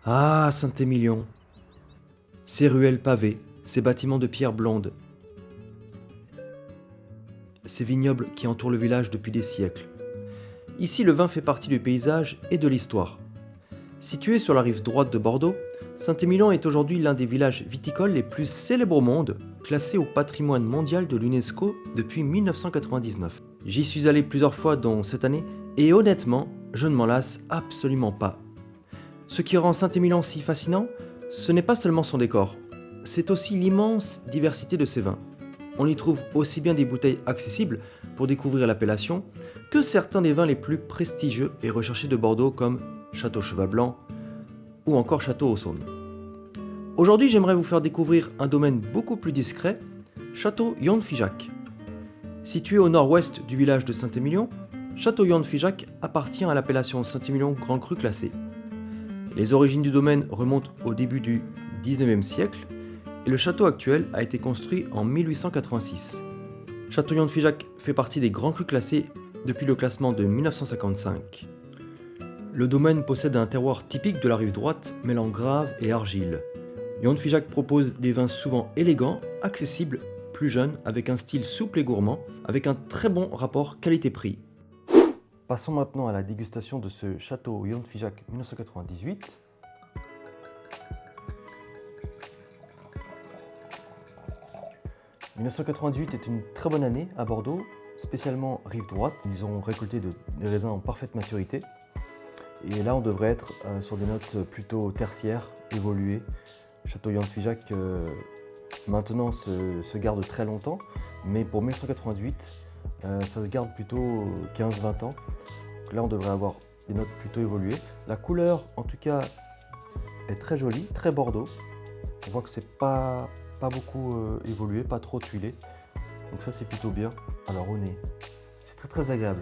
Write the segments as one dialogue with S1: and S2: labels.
S1: Ah, Saint-Émilion, ces ruelles pavées, ces bâtiments de pierre blonde, ces vignobles qui entourent le village depuis des siècles. Ici, le vin fait partie du paysage et de l'histoire. Situé sur la rive droite de Bordeaux, Saint-Émilion est aujourd'hui l'un des villages viticoles les plus célèbres au monde, classé au patrimoine mondial de l'UNESCO depuis 1999. J'y suis allé plusieurs fois dont cette année, et honnêtement, je ne m'en lasse absolument pas. Ce qui rend Saint-Émilion si fascinant, ce n'est pas seulement son décor, c'est aussi l'immense diversité de ses vins. On y trouve aussi bien des bouteilles accessibles pour découvrir l'appellation que certains des vins les plus prestigieux et recherchés de Bordeaux comme Château Cheval Blanc ou encore Château aux Saumes. Aujourd'hui, j'aimerais vous faire découvrir un domaine beaucoup plus discret, Château Yon de Figeac. Situé au nord-ouest du village de Saint-Émilion, Château Yon de Figeac appartient à l'appellation Saint-Émilion Grand Cru classé. Les origines du domaine remontent au début du 19e siècle et le château actuel a été construit en 1886. Château-Yon de Figeac fait partie des grands crus classés depuis le classement de 1955. Le domaine possède un terroir typique de la rive droite mêlant grave et argile. Yon de Figeac propose des vins souvent élégants, accessibles, plus jeunes, avec un style souple et gourmand, avec un très bon rapport qualité-prix. Passons maintenant à la dégustation de ce château Yon de Figeac 1998. « 1998 est une très bonne année à Bordeaux, spécialement rive droite. Ils ont récolté des raisins en parfaite maturité. Et là, on devrait être sur des notes plutôt tertiaires, évoluées. Château Yon de Figeac maintenant se garde très longtemps, mais pour 1998, ça se garde plutôt 15-20 ans. Donc là, on devrait avoir des notes plutôt évoluées. La couleur, en tout cas, est très jolie, très Bordeaux. On voit que c'est pas beaucoup évolué, pas trop tuilé. Donc ça, c'est plutôt bien. Alors au nez, c'est très agréable.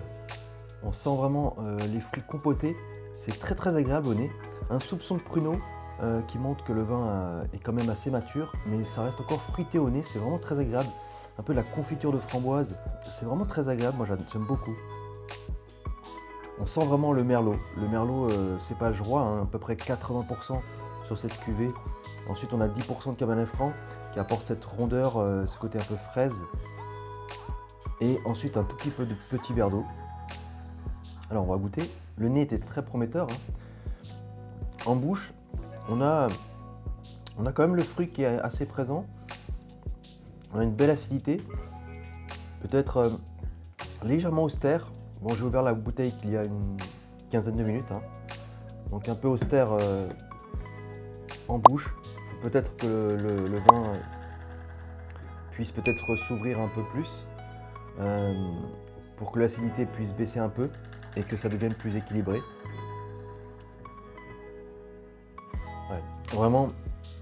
S1: On sent vraiment les fruits compotés. C'est très agréable au nez. Un soupçon de pruneau qui montre que le vin est quand même assez mature, mais ça reste encore fruité au nez. C'est vraiment très agréable. Un peu la confiture de framboise. C'est vraiment très agréable. Moi, j'aime beaucoup. On sent vraiment le merlot. Le merlot, cépage roi, hein, à peu près 80% sur cette cuvée. Ensuite, on a 10% de Cabernet Franc qui apporte cette rondeur, ce côté un peu fraise. Et ensuite, un tout petit peu de petit verre d'eau. Alors, on va goûter. Le nez était très prometteur. Hein. En bouche, on a quand même le fruit qui est assez présent. On a une belle acidité. Peut-être légèrement austère. Bon, j'ai ouvert la bouteille qu'il y a une quinzaine de minutes. Hein. Donc, un peu austère en bouche. Il faut peut-être que le vin puisse peut-être s'ouvrir un peu plus pour que l'acidité puisse baisser un peu et que ça devienne plus équilibré. Ouais. Vraiment,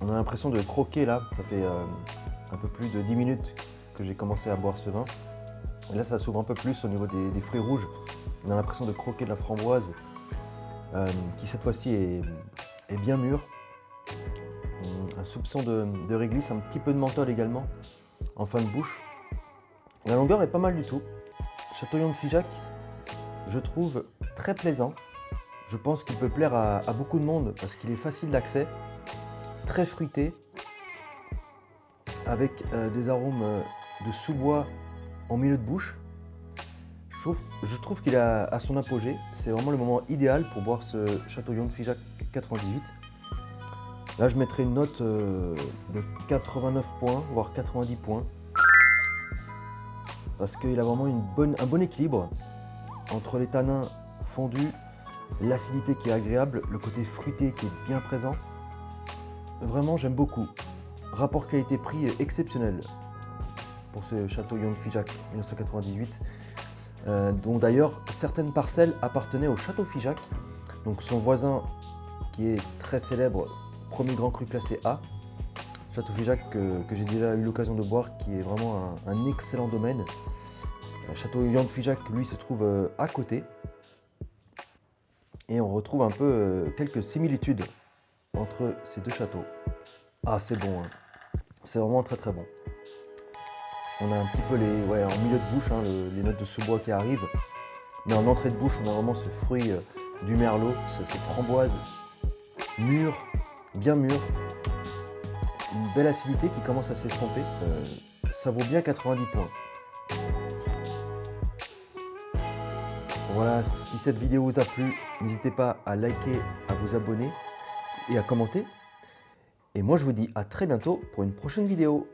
S1: on a l'impression de croquer là. Ça fait un peu plus de 10 minutes que j'ai commencé à boire ce vin. Et là, ça s'ouvre un peu plus au niveau des fruits rouges. On a l'impression de croquer de la framboise qui cette fois-ci est bien mûre. Un soupçon de réglisse, un petit peu de menthol également en fin de bouche. La longueur est pas mal du tout. Château Yon de Figeac, je trouve très plaisant. Je pense qu'il peut plaire à beaucoup de monde parce qu'il est facile d'accès, très fruité, avec des arômes de sous-bois en milieu de bouche. Je trouve qu'il est à son apogée. C'est vraiment le moment idéal pour boire ce Château Yon de Figeac 98. Là, je mettrai une note de 89 points, voire 90 points. Parce qu'il a vraiment un bon équilibre entre les tanins fondus, l'acidité qui est agréable, le côté fruité qui est bien présent. Vraiment, j'aime beaucoup. Rapport qualité-prix exceptionnel pour ce Château Yon de Figeac 1998, dont d'ailleurs certaines parcelles appartenaient au Château Figeac, donc son voisin qui est très célèbre, premier grand cru classé A, Château Figeac que j'ai déjà eu l'occasion de boire, qui est vraiment un excellent domaine. Château Yon de Figeac, lui, se trouve à côté. Et on retrouve un peu quelques similitudes entre ces deux châteaux. Ah, c'est bon, hein. C'est vraiment très bon. On a un petit peu en milieu de bouche, hein, les notes de sous-bois qui arrivent. Mais en entrée de bouche, on a vraiment ce fruit du merlot, cette framboise mûr, bien mûr. Une belle acidité qui commence à s'estomper. Ça vaut bien 90 points. Voilà, si cette vidéo vous a plu, n'hésitez pas à liker, à vous abonner et à commenter. Et moi je vous dis à très bientôt pour une prochaine vidéo.